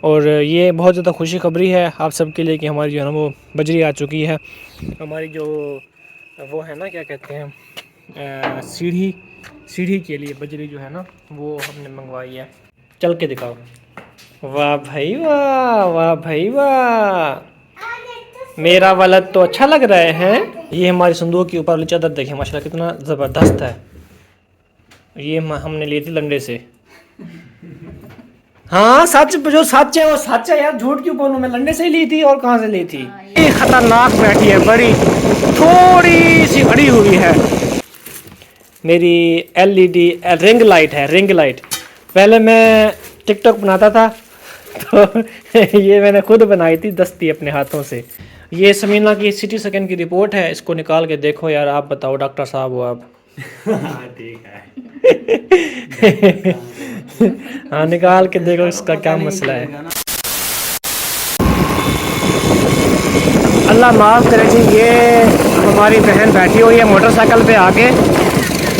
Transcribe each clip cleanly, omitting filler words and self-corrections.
और ये बहुत ज़्यादा खुशखबरी है आप सबके लिए कि हमारी जो है ना वो बजरी आ चुकी है। हमारी जो वो है ना क्या कहते हैं सीढ़ी के लिए बजरी जो है ना वो हमने मंगवाई है। चल के दिखाओ। वाह भाई वाह, वाह भाई वाह, मेरा वलद तो अच्छा लग रहा है। ये हमारी संदूक के ऊपर वाली चादर देखिए माशाल्लाह कितना ज़बरदस्त है। ये हमने ली थी लंडे से। हाँ सच, जो सच है वो सच है यार, झूठ क्यों बोलूं, मैं लंडे से ही ली थी और कहाँ से ली थी। ये खतरनाक बैठी है, बड़ी थोड़ी सी अड़ी हुई है। मेरी LED रिंग लाइट है, रिंग लाइट। पहले मैं टिकटॉक बनाता था तो ये मैंने खुद बनाई थी दस्ती अपने हाथों से। ये समीना की CT स्कैन की रिपोर्ट है, इसको निकाल के देखो यार। आप बताओ डॉक्टर साहब हो आप। हाँ ठीक है। हाँ निकाल के देखो इसका पता क्या नहीं मसला है। चलेगा ना। अल्लाह माफ़ करे जी, ये हमारी बहन बैठी हुई है मोटरसाइकिल पे आके।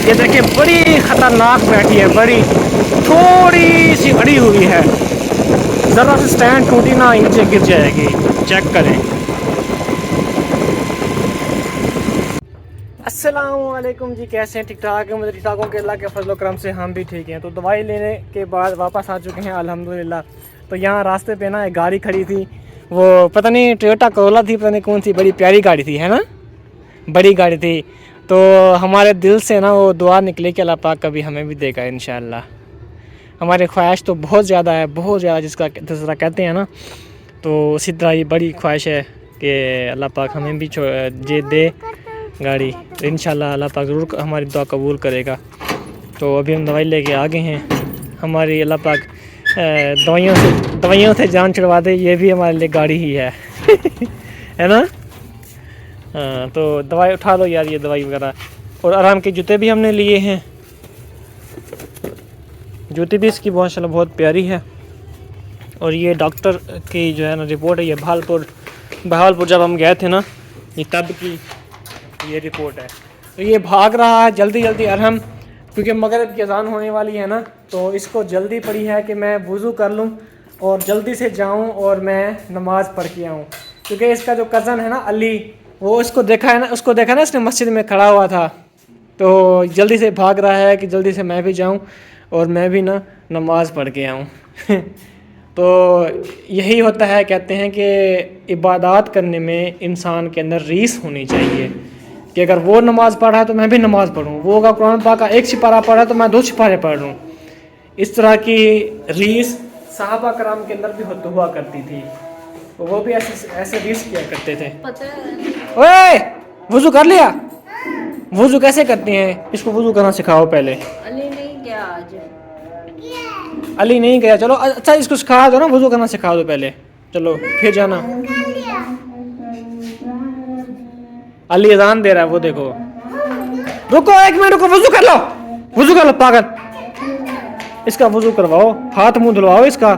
ये देखिए बड़ी ख़तरनाक बैठी है, बड़ी थोड़ी सी अड़ी हुई है। ज़रा से स्टैंड टूटी ना नीचे गिर जाएगी, चेक करें। अस्सलामुअलैकुम जी, कैसे हैं? ठीक ठाक है, मुझे ठीक ठाक हूँ कि अल्लाह के फजल करम से हम भी ठीक हैं। तो दवाई लेने के बाद वापस आ चुके हैं अल्हम्दुलिल्लाह। तो यहाँ रास्ते पे ना एक गाड़ी खड़ी थी, वो पता नहीं टोयोटा कोरोला थी, पता नहीं कौन सी, बड़ी प्यारी गाड़ी थी, है ना, बड़ी गाड़ी थी। तो हमारे दिल से ना वो दुआ निकली कि अल्लाह पाक कभी हमें भी देगा इंशाअल्लाह। हमारी ख्वाहिश तो बहुत ज़्यादा है, बहुत ज़्यादा, जिसका कहते हैं ना, तो उसी तरह ये बड़ी ख्वाहिश है कि अल्लाह पाक हमें भी जे दे गाड़ी। तो इंशाल्लाह अल्लाह पाक ज़रूर हमारी दुआ कबूल करेगा। तो अभी हम दवाई लेके आ गए हैं। हमारी अल्लाह पाक दवाइयों से जान छुड़वा दे, ये भी हमारे लिए गाड़ी ही है है ना। हाँ तो दवाई उठा लो यार, ये दवाई वगैरह। और आराम के जूते भी हमने लिए हैं, जूती भी इसकी माशाल्लाह बहुत प्यारी है। और ये डॉक्टर की जो है ना रिपोर्ट है, ये बहावलपुर जब हम गए थे ना, ये तब की ये रिपोर्ट है। तो ये भाग रहा है जल्दी जल्दी अरहम, क्योंकि मगरिब की अज़ान होने वाली है ना, तो इसको जल्दी पड़ी है कि मैं वज़ू कर लूँ और जल्दी से जाऊँ और मैं नमाज़ पढ़ के आऊँ। क्योंकि इसका जो कज़न है ना अली, वो उसको देखा है ना, उसको देखा ना इसने मस्जिद में खड़ा हुआ था, तो जल्दी से भाग रहा है कि जल्दी से मैं भी जाऊँ और मैं भी ना नमाज़ पढ़ के आऊँ तो यही होता है, कहते हैं कि इबादत करने में इंसान के अंदर रीस होनी चाहिए कि अगर वो नमाज़ पढ़ा है तो मैं भी नमाज़ पढ़ूँ, वो अगर कुरान पाक का एक सिपारा पढ़ा तो मैं 2 सिपारे पढ़ लूँ। इस तरह की रीस सहाबा कराम के अंदर भी हुआ करती थी, तो वो भी ऐसे रीस किया करते थे। ओए वज़ू कर लिया? वज़ू कैसे करते हैं, इसको वज़ू करना सिखाओ पहले। अली नहीं गया आज। अली नहीं गया, चलो अच्छा इसको सिखा दो ना, वज़ू करना सिखा दो पहले, चलो फिर जाना। अली अजान दे रहा है, वो देखो। रुको 1 मिनट, रुको, वज़ू कर लो, वज़ू कर लो पागल। इसका वज़ू करवाओ, हाथ मुंह धुलवाओ इसका।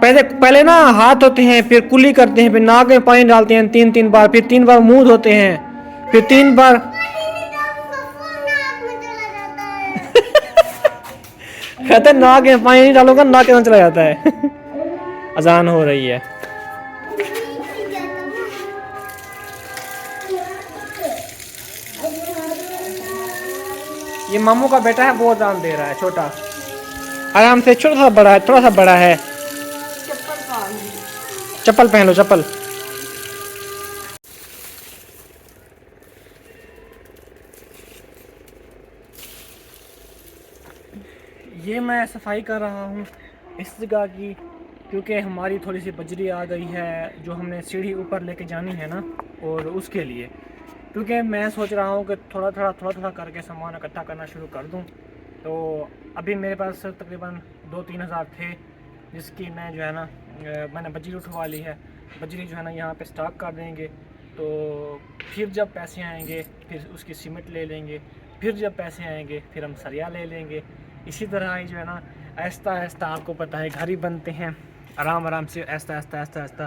पहले ना हाथ धोते हैं, फिर कुली करते हैं, फिर नाक में पानी डालते हैं 3 बार, फिर 3 बार मुंह धोते हैं, फिर 3 बार कहते हैं नाक में पानी नहीं डालोगा नाक के अंदर चला जाता है अजान हो रही है। ये मामू का बेटा है, वो अजान दे रहा है, छोटा, आराम से, छोटा सा बड़ा है, थोड़ा सा बड़ा है। चप्पल पहन लो, चप्पल। ये मैं सफाई कर रहा हूँ इस जगह की, क्योंकि हमारी थोड़ी सी बजरी आ गई है जो हमने सीढ़ी ऊपर लेके जानी है ना, और उसके लिए, क्योंकि मैं सोच रहा हूँ कि थोड़ा थोड़ा करके सामान इकट्ठा करना शुरू कर दूँ। तो अभी मेरे पास तकरीबन 2-3 हज़ार थे, जिसकी मैं जो है ना मैंने बजरी उठवा ली है। बजरी जो है ना यहाँ पे स्टॉक कर देंगे, तो फिर जब पैसे आएंगे फिर उसकी सीमेंट ले लेंगे, फिर जब पैसे आएंगे फिर हम सरिया ले लेंगे। इसी तरह ही जो है ना आहिस्ता आहिस्ता, आपको पता है घर ही बनते हैं आराम आराम से, आहिस्ता आहिस्ता आहिस्ता आहिस्ता।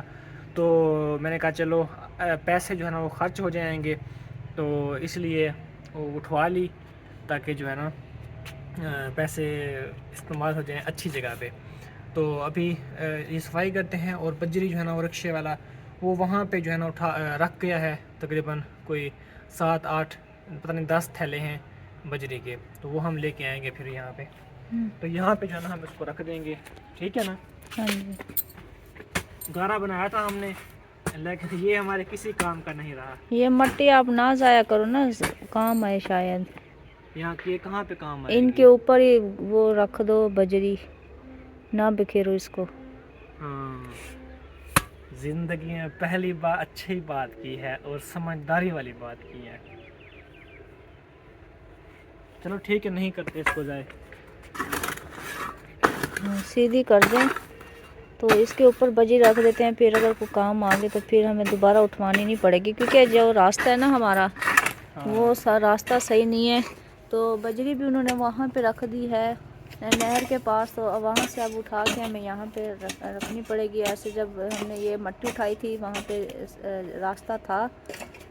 तो मैंने कहा चलो पैसे जो है ना वो ख़र्च हो जाएंगे, तो इसलिए वो उठवा ली ताकि जो है ना पैसे इस्तेमाल हो जाएं अच्छी जगह पे। तो अभी ये सफाई करते हैं। और बजरी जो है ना वो रिक्शे वाला वो वहाँ पे जो है ना रख गया है। तकरीबन कोई 7-8 पता नहीं 10 थैले हैं बजरी के, तो वो हम लेके आएंगे फिर यहाँ पे। तो यहाँ पे जो है ना हम इसको रख देंगे, ठीक है ना। हाँ जी। गारा बनाया था हमने, लेकिन ये हमारे किसी काम का नहीं रहा। ये मट्टी आप ना जाया करो ना, काम है शायद। यहाँ के कहाँ पे काम है इनके ऊपर ही वो रख दो बजरी, ना बिखेरो इसको। हाँ, जिंदगी में पहली बार अच्छी बात की है और समझदारी वाली बात की है। चलो ठीक है, नहीं करते इसको जाए। सीधी कर दें तो इसके ऊपर बजरी रख देते हैं, फिर अगर कोई काम आ गए तो फिर हमें दोबारा उठवानी नहीं पड़ेगी, क्योंकि जो रास्ता है ना हमारा वो रास्ता सही नहीं है। तो बजरी भी उन्होंने वहाँ पे रख दी है नहर के पास, तो वहाँ से अब उठा के हमें यहाँ पे रखनी पड़ेगी। ऐसे जब हमने ये मट्टी उठाई थी वहाँ पे रास्ता था,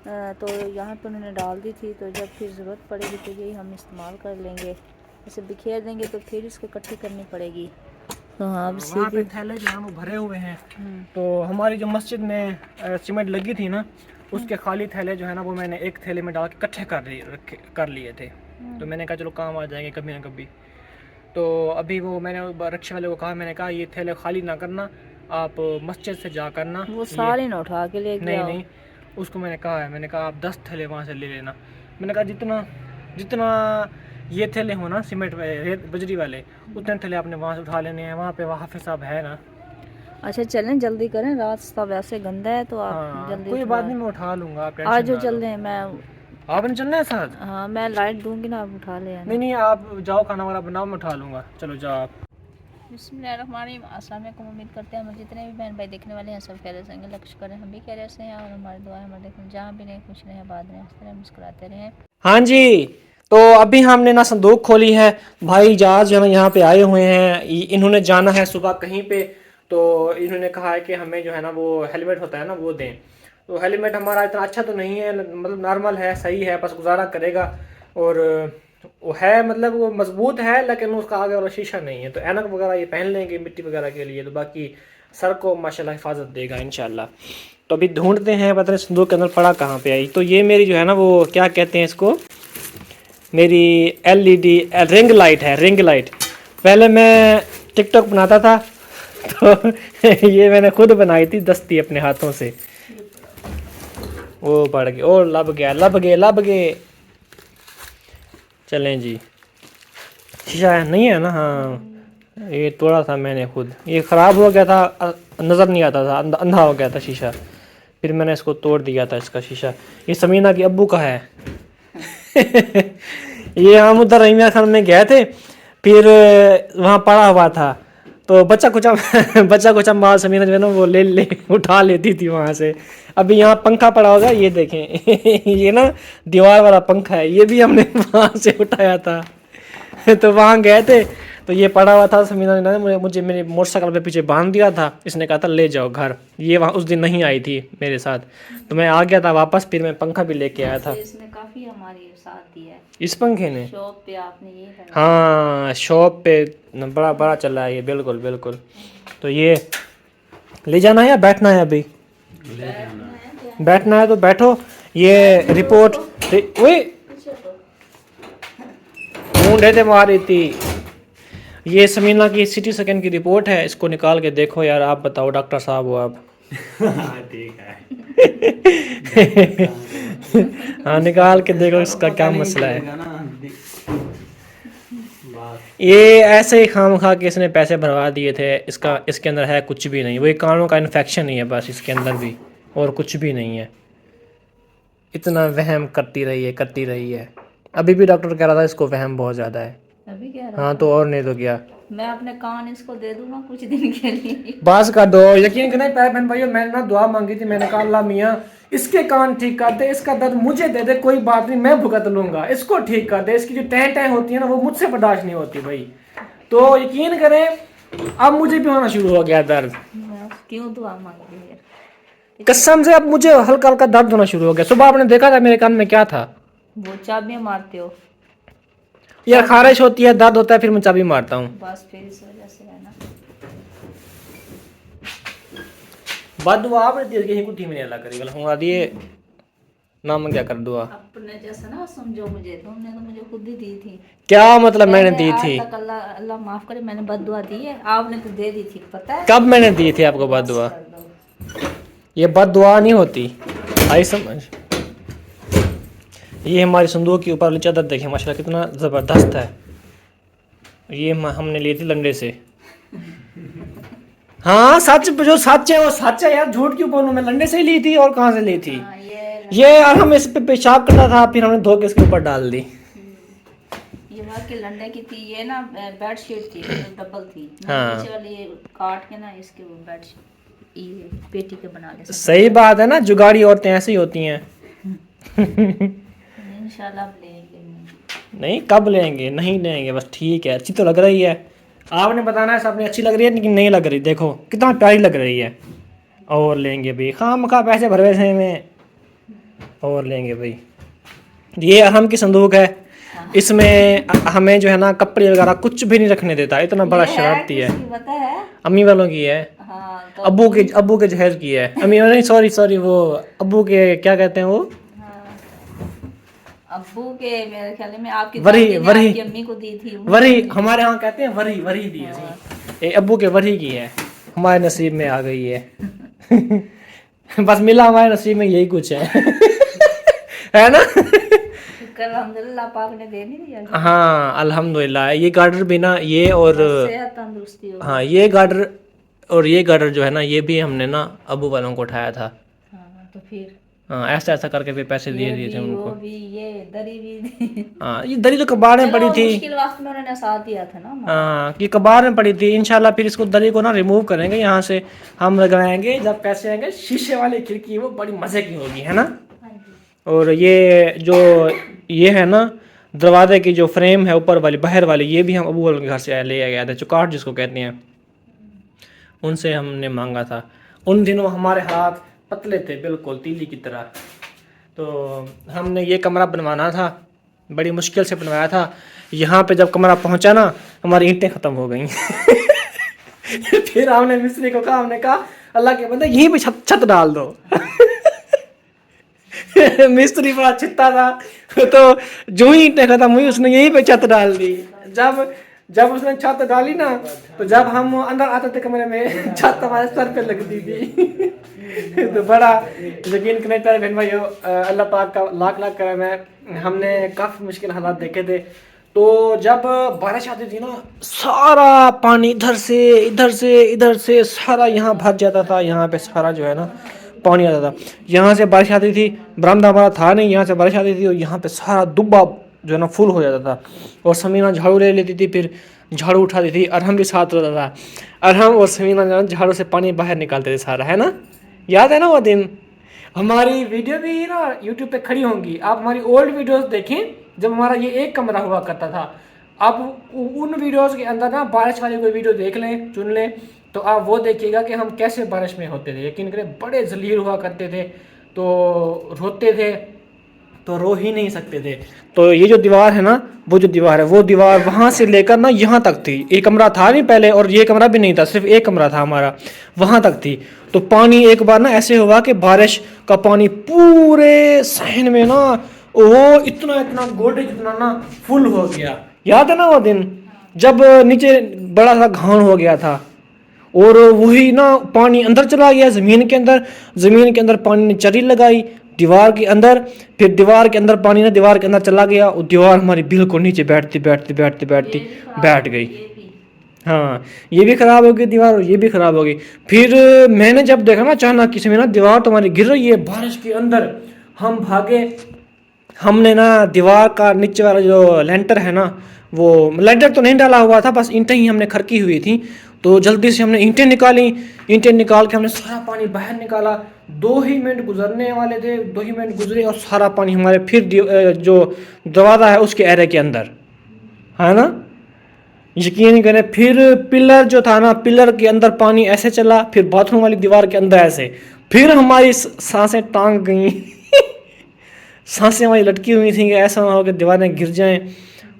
तो यहाँ पे उन्होंने डाल दी थी। तो जब फिर ज़रूरत पड़ेगी तो यही हम इस्तेमाल कर लेंगे। ऐसे बिखेर देंगे तो फिर इसको इकट्ठी करनी पड़ेगी। तो हाँ, अब वहाँ पे थैले जो है वो भरे हुए हैं। तो हमारी जो मस्जिद में सीमेंट लगी थी ना, उसके खाली थैले जो है ना वो मैंने एक थैले में डाल के इकट्ठे कर लिए थे। तो मैंने कहा चलो काम आ जाएंगे कभी ना कभी। तो अभी वो मैंने रिक्शे वाले को कहा, मैंने कहा ये थैले खाली ना करना, आप मस्जिद से जा करना, वो सारे ना उठा के ले गया। नहीं, उसको मैंने कहा है, मैंने कहा आप 10 थैले वहाँ से ले लेना। मैंने कहा जितना ये थैले हो ना सीमेंट रेत बजरी वाले, उतने थैले आपने वहाँ से उठा लेने हैं। वहाँ पे हाफिज साहब है ना। अच्छा चलें, जल्दी करें, रास्ता वैसे गंदा है तो आप हाँ, जल्दी कोई बात नहीं, मैं उठा लूँगा, आप टेंशन आज जो ना चल लो। रहे हैं मैं। आपने चलना है साथ? हाँ, मैं लाइट दूंगी ना, आप उठा ले आना। नहीं, आप जाओ, खाना वाला बनाओ, मैं उठा लूँगा। चलो जाओ आप। बिस्मिल्लाहिर्रहमानिर्रहीम। अस्सलाम वालेकुम। उम्मीद करते हैं हम जितने भी बहन भाई देखने वाले हैं सब खैरियत से होंगे। लक्ष्य करें हम भी खैरियत से हैं, और हमारी दुआ है हमारे देखने जहाँ भी रहें खुश रहें, आबाद रहें, हंसते रहें, मुस्कुराते रहें। हाँ जी, तो अभी हमने ना संदूक खोली है। भाई जहाज जो है ना यहाँ पे आए हुए हैं, इन्होंने जाना है सुबह कहीं पे। तो इन्होंने कहा है कि हमें जो है ना वो हेलमेट होता है ना वो दें। तो हेलमेट हमारा इतना अच्छा तो नहीं है, मतलब नॉर्मल है, सही है, बस गुजारा करेगा। और वो है, मतलब वो मजबूत है, लेकिन उसका आगे वाला शीशा नहीं है। तो ऐनक वगैरह ये पहन लेंगे मिट्टी वगैरह के लिए, तो बाकी सर को माशाल्लाह हिफाजत देगा इंशाल्लाह। तो अभी ढूंढते हैं, पता नहीं संदूक के अंदर पड़ा कहाँ पे आई। तो ये मेरी जो है ना वो क्या कहते हैं इसको, मेरी LED रिंग लाइट है, रिंग लाइट। पहले मैं टिकटॉक बनाता था, तो ये मैंने खुद बनाई थी दस्ती अपने हाथों से। वो पड़ गई, और लब गए। चलें जी, शीशा नहीं है ना? हाँ, ये तोड़ा था मैंने खुद, ये ख़राब हो गया था, नज़र नहीं आता था, अंधा हो गया था शीशा। फिर मैंने इसको तोड़ दिया था, इसका शीशा। ये समीना के अब्बू का है। ये हम उधर रहीमिया खान में गए थे, फिर वहाँ पड़ा हुआ था, तो बच्चा कुछ माल समीना जो है ना वो ले उठा लेती थी वहाँ से। अभी यहाँ पंखा पड़ा होगा, ये देखें। ये ना दीवार वाला पंखा है, ये भी हमने वहाँ से उठाया था। तो वहाँ गए थे, तो ये पड़ा हुआ था। समीना ने मुझे मेरे मोटरसाइकिल पे पीछे बांध दिया था। इसने कहा था ले जाओ घर। ये वहाँ उस दिन नहीं आई थी मेरे साथ, तो मैं आ गया था वापस। फिर मैं पंखा भी लेके आया था। इसने काफी हमारी साथ दिया है इस पंखे ने, शॉप पे आपने ये है। हाँ शॉप पे बड़ा चला है ये, बिल्कुल। तो ये ले जाना है या बैठना है? अभी बैठना है तो बैठो। ये रिपोर्ट ढूंढे थे मारी थी। ये समीना की CT स्कैन की रिपोर्ट है, इसको निकाल के देखो यार। आप बताओ, डॉक्टर साहब हो आप। ठीक है। हाँ, निकाल के देखो इसका क्या मसला है। ये ऐसे ही खामखा के इसने पैसे भरवा दिए थे। इसके अंदर है कुछ भी नहीं, वही कानों का इन्फेक्शन ही है बस इसके अंदर भी, और कुछ भी नहीं है। इतना वहम करती रही है। अभी भी डॉक्टर कह रहा था इसको वहम बहुत ज़्यादा है। अभी कह रहा हाँ, तो और नहीं तो क्या। मैं अपने कान इसको दे दूंगा कुछ दिन के लिए। बस कर दो, यकीन करें प्यारे बहन भाइयों, मैंने ना दुआ मांगी थी। मैंने कहा अल्लाह मियाँ इसके कान ठीक कर दे, इसका दर्द मुझे दे दे, कोई बात नहीं, मैं भुगत लूंगा, इसको ठीक कर दे। इसकी जो टैं होती है ना वो मुझसे बर्दाश्त नहीं होती भाई। तो यकीन करें अब मुझे भी होना शुरू हो गया दर्द। क्यों दुआ मांगी है? कसम से अब मुझे हल्का हल्का दर्द होना शुरू हो गया। सुबह आपने देखा था मेरे कान में क्या था? वो चाबियां मारते हो यार, खारिश होती है, दर्द होता है, फिर मैं चाबी मारता हूँ। बस फिर इस वजह से है ना। बाद दुआ आपने दी कि कुटी में अल्लाह करी गल हूं आदि नाम क्या कर दुआ अपने जैसा ना समझो मुझे, तुमने तो मुझे खुद ही दी थी। क्या मतलब मैंने दी आज थी? तक अल्लाह अल्लाह माफ करे, मैंने बद दुआ दी है, आपने तो दे दी थी, पता है? कब मैंने दी थी आपको बद दुआ? कर दो। ये बद दुआ नहीं होती, आई समझ। ये हमारी संदूक के ऊपर वाली चादर देखिए माशाल्लाह कितना ज़बरदस्त है। ये हमने ली थी लंडे से। हाँ सच, जो सच है वो सच है यार, झूठ क्यों बोलूं? मैं लंडे से ही ली थी, और कहाँ से ली थी? हाँ, ये यार हम इस पे पेशाब करना था, फिर हमने धो के इसके ऊपर डाल दी। ये वाकई लंडे की थी, ये ना बेड शीट थी, डबल थी। हाँ। नीचे वाली ये काट के ना इसके वो बेड शीट ये पेटी के बना के सही बात है ना, जुगाड़ी औरतें ऐसी होती हैं। इंशाल्लाह अब लेंगे। नहीं कब लेंगे, नहीं लेंगे, बस ठीक है। अच्छी तो लग रही है, आपने बताना है सबने अच्छी लग रही है लेकिन नहीं लग रही। देखो कितना प्यारी लग रही है। और लेंगे भाई, खामखा पैसे भरवे से में, और लेंगे भाई। ये अहम की संदूक है, इसमें हमें जो है ना कपड़े वगैरह कुछ भी नहीं रखने देता, इतना बड़ा शरारती है। पता है? अम्मी वालों की है। हाँ, तो अब्बू के जहेज की है। अम्मी नहीं, सॉरी वो अब्बू के क्या कहते हैं वो, अब्बू के मेरे ख्याल में आपकी वरी दादी ने वरी आपकी अम्मी को दी थी। वरी हमारे यहाँ कहते हैं, वरी वरी दी है। ये अब्बू के वरी की है, हमारे नसीब में आ गई है। बस मिला हमारे नसीब में यही कुछ है। है ना? कल अल्हम्दुलिल्लाह पाक ने दे नहीं दिया। हाँ अल्हम्दुलिल्लाह। ये गार्डर भी ना, ये और सेहत तंदुरुस्ती हो। हाँ ये गार्डर और ये गार्डर जो है ना, ये भी हमने ना अब्बू वालों को उठाया था। हाँ, तो फिर हाँ ऐसा ऐसा करके फिर पैसे दिए थे वो उनको। भी ये दरी भी। हाँ ये दरी तो कबाड़ में पड़ी थी। मुश्किल वक्त में उन्होंने साथ दिया था ना। हाँ ये कबाड़ में पड़ी थी। इंशाल्लाह फिर इसको दरी को ना रिमूव करेंगे यहाँ से, हम लगाएंगे जब पैसे आएंगे। शीशे वाली खिड़की वो बड़ी मजे की होगी, है ना? और ये जो ये है ना दरवाजे की जो फ्रेम है ऊपर वाली बाहर वाली, ये भी हम अबू वालों के घर से ले गया था, चुकाट जिसको कहते हैं, उनसे हमने मांगा था। उन दिनों हमारे हाथ पतले थे बिल्कुल तीली की तरह, तो हमने ये कमरा बनवाना था, बड़ी मुश्किल से बनवाया था। यहाँ पे जब कमरा पहुँचा ना, हमारी ईंटें ख़त्म हो गई। फिर हमने मिस्त्री को कहा, हमने कहा अल्लाह के बंदे यहीं पे छत डाल दो। मिस्त्री बड़ा चित्ता था, तो जो ही ईंटें खत्म हुई उसने यहीं पे छत डाल दी। जब उसने छत डाली ना, तो जब हम अंदर आते थे कमरे में, छत हमारे सर पे लगती थी। तो बड़ा यकीन करने प्यारे बहन भाइयों, अल्लाह पाक का लाख लाख करम है। हमने काफ़ी मुश्किल हालात देखे थे। तो जब बारिश आती थी ना, सारा पानी इधर से सारा यहाँ भर जाता था। यहाँ पे सारा जो है ना पानी आता था। यहाँ से बारिश आती थी, बरामदा हमारा था नहीं, यहाँ से बारिश आती थी और यहाँ पे सारा दुब्बा जो है ना फुल हो जाता था। और समीना झाड़ू ले लेती थी, फिर झाड़ू उठाती थी, अरहम भी साथ रहता था। अरहम और समीना जो है झाड़ू से पानी बाहर निकालते थे सारा, है ना? याद है ना वो दिन? हमारी वीडियो भी ना यूट्यूब पे खड़ी होंगी, आप हमारी ओल्ड वीडियोस देखें जब हमारा ये एक कमरा हुआ करता था। आप उन वीडियोस के अंदर ना बारिश वाली कोई वीडियो देख लें, चुन लें, तो आप वो देखिएगा कि हम कैसे बारिश में होते थे। यकीन करें बड़े जलील हुआ करते थे, तो रोते थे तो रो ही नहीं सकते थे। तो ये जो दीवार है ना, वो जो दीवार है, वो दीवार वहाँ से लेकर ना यहाँ तक थी। एक कमरा था नहीं पहले, और ये कमरा भी नहीं था, सिर्फ एक कमरा था हमारा, वहाँ तक थी। तो पानी एक बार ना ऐसे हुआ कि बारिश का पानी पूरे सहन में ना वो इतना गोडे जितना ना फुल हो गया। याद है ना वो दिन जब नीचे बड़ा सा घान हो गया था, और वही ना पानी अंदर चला गया ज़मीन के अंदर पानी ने चरी लगाई दीवार के अंदर, फिर दीवार के अंदर पानी ना दीवार के अंदर चला गया, और दीवार हमारी बिल्कुल नीचे बैठ गई। हाँ ये भी ख़राब हो गई दीवार, और ये भी ख़राब हो गई। फिर मैंने जब देखा ना अचानक किसी में ना दीवार तुम्हारी गिर रही है बारिश के अंदर, हम भागे। हमने ना दीवार का नीचे वाला जो लेंटर है ना, वो लेंटर तो नहीं डाला हुआ था, बस ईंटें ही हमने खरकी हुई थी। तो जल्दी से हमने ईंटें निकाली, ईंटें निकाल के हमने सारा पानी बाहर निकाला। 2 ही मिनट गुजरने वाले थे, 2 ही मिनट गुजरे और सारा पानी हमारे फिर जो दरवाज़ा है उसके एरिया के अंदर, है ना? यकीन करें, फिर पिलर जो था ना, पिलर के अंदर पानी ऐसे चला, फिर बाथरूम वाली दीवार के अंदर ऐसे, फिर हमारी सांसें टांग गई। सांसें हमारी लटकी हुई थी कि ऐसा ना हो कि दीवारें गिर जाएं।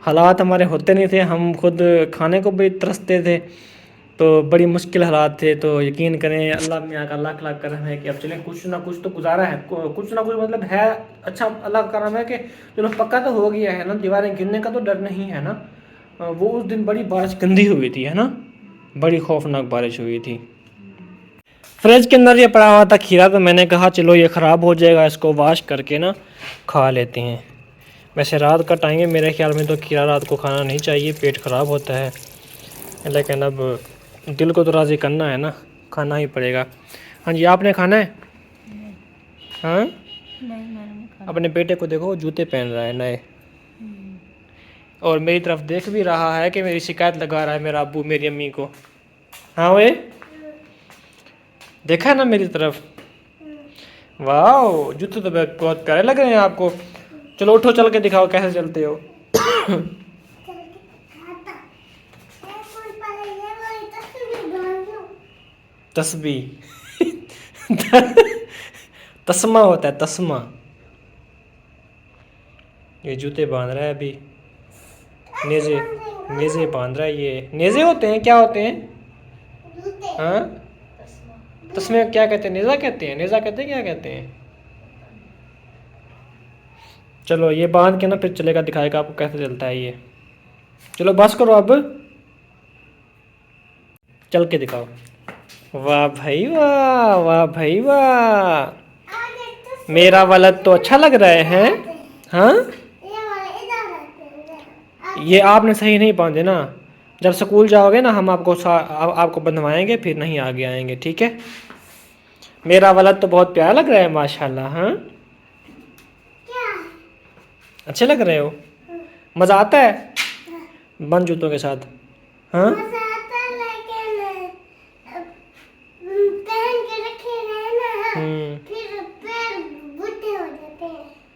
हालात हमारे होते नहीं थे, हम खुद खाने को भी तरसते थे। तो बड़ी मुश्किल हालात थे। तो यकीन करें अल्लाह मियाँ का लाख लाख करम है कि अब चलें कुछ ना कुछ तो गुजारा है, कुछ ना कुछ मतलब है अच्छा। अल्लाह का करम है कि चलो पक्का तो हो गया है ना, दीवारें गिरने का तो डर नहीं है ना। वो उस दिन बड़ी बारिश गंदी हुई थी है ना, बड़ी खौफनाक बारिश हुई थी। फ्रिज के अंदर ये पड़ा हुआ था खीरा, तो मैंने कहा चलो ये ख़राब हो जाएगा, इसको वॉश करके ना खा लेते हैं। वैसे रात का टाइम है, मेरे ख्याल में तो खीरा रात को खाना नहीं चाहिए, पेट ख़राब होता है, लेकिन अब दिल को तो राज़ी करना है ना, खाना ही पड़ेगा। हाँ जी, आपने खाना है? हाँ, नहीं मैंने नहीं खाना। अपने बेटे को देखो, जूते पहन रहा है नए, और मेरी तरफ देख भी रहा है कि मेरी शिकायत लगा रहा है मेरा अब्बू मेरी अम्मी को। हाँ वे देखा ना मेरी तरफ। वाह, जूते तो बहुत प्यारे लग रहे हैं आपको। चलो उठो, चल के दिखाओ कैसे चलते हो। तस्बीह तस्मा होता है, तस्मा। ये जूते बांध रहा है अभी, नेज़े नेज़े बांध रहा है। ये नेज़े होते हैं, क्या होते हैं? हाँ, तस्मे क्या कहते हैं? नेज़ा कहते हैं, नेज़ा कहते हैं, क्या कहते हैं? चलो ये बांध के ना फिर चलेगा, दिखाएगा आपको कैसे चलता है ये। चलो बस करो अब, चल के दिखाओ। वाह भाई वाह, वाह भाई वाह, मेरा वलद तो अच्छा लग रहा है। हाँ, ये आपने सही नहीं बांधे ना, जब स्कूल जाओगे ना हम आपको बंधवाएंगे, फिर नहीं आगे आएंगे, ठीक है? मेरा वलद तो बहुत प्यारा लग रहा है माशाल्लाह। हाँ, अच्छे लग रहे हो, मज़ा आता है बंद जूतों के साथ। हाँ,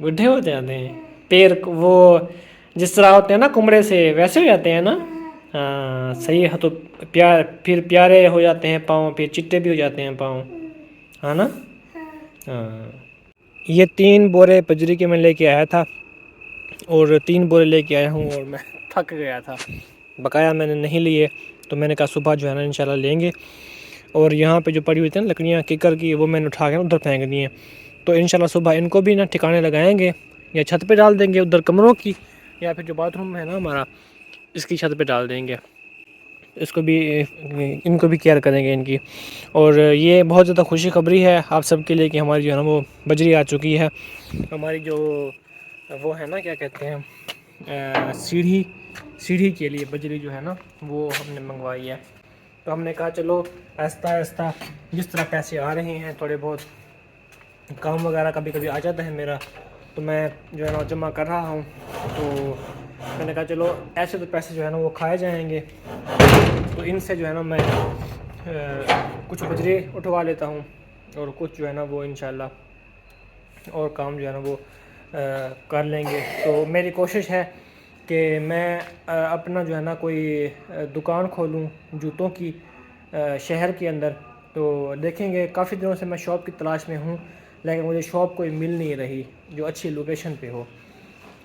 बुढ़े हो जाते हैं पैर, वो जिस तरह होते हैं ना कुमड़े से, वैसे हो जाते हैं ना। हाँ सही है, तो फिर प्यारे हो जाते हैं पाँव, फिर चिट्टे भी हो जाते हैं पाँव, है ना। हाँ, ये 3 बोरे बजरी के मैं लेके आया था, और 3 बोरे लेके आया हूँ, और मैं थक गया था, बकाया मैंने नहीं लिए, तो मैंने कहा सुबह जो है ना इंशाल्लाह लेंगे। और यहाँ पे जो पड़ी हुई थी ना लकड़ियाँ किकर की, वो मैंने उठा के उधर फेंक दी हैं, तो इंशाल्लाह सुबह इनको भी ना ठिकाने लगाएंगे, या छत पे डाल देंगे उधर कमरों की, या फिर जो बाथरूम है ना हमारा, इसकी छत पे डाल देंगे। इसको भी, इनको भी केयर करेंगे इनकी। और ये बहुत ज़्यादा खुशी खबरी है आप सबके लिए कि हमारी जो है ना वो बजरी आ चुकी है। हमारी जो वो है ना, क्या कहते हैं, सीढ़ी के लिए बजरी जो है ना वो हमने मंगवाई है। तो हमने कहा चलो आहिस्ता आहिस्ता जिस तरह पैसे आ रहे हैं, थोड़े बहुत काम वगैरह कभी कभी आ जाता है मेरा, तो मैं जो है ना जमा कर रहा हूँ। तो मैंने कहा चलो ऐसे तो पैसे जो है ना वो खाए जाएंगे, तो इनसे जो है ना मैं कुछ बजरे उठवा लेता हूँ, और कुछ जो है ना वो इंशाल्लाह और काम जो है ना वो कर लेंगे। तो मेरी कोशिश है कि मैं अपना जो है ना कोई दुकान खोलूँ जूतों की शहर के अंदर। तो देखेंगे, काफ़ी दिनों से मैं शॉप की तलाश में हूँ, लेकिन मुझे शॉप कोई मिल नहीं रही जो अच्छी लोकेशन पे हो।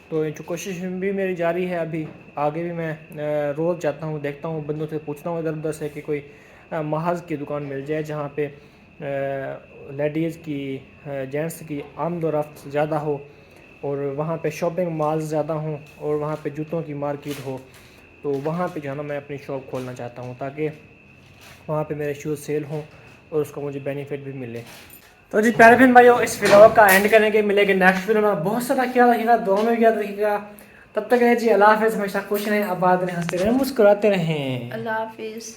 तो जो कोशिश भी मेरी जारी है, अभी आगे भी मैं रोज़ जाता हूँ, देखता हूँ, बंदों से पूछता हूँ इधर उधर से कि कोई महज की दुकान मिल जाए जहाँ पे लेडीज़ की जेंट्स की आमद व रफ्त ज़्यादा हो, और वहाँ पे शॉपिंग मॉल्स ज़्यादा हों, और वहाँ पे जूतों की मार्केट हो। तो वहाँ पे जो है ना मैं अपनी शॉप खोलना चाहता हूँ, ताकि वहाँ पे मेरे शूज़ सेल हों और उसका मुझे बेनिफिट भी मिले। तो जी प्यारे बहन भाइयों, इस व्लॉग का एंड करेंगे, मिलेंगे नेक्स्ट वीडियो में। बहुत सारा ख्याल रखिएगा, दुआ में भी याद रखिएगा। तब तक है जी, अल्लाह हाफ़िज़। हमेशा खुश रहें, आबाद रहें, हंसते रहें, मुस्कुराते रहें। अल्लाह हाफिज़।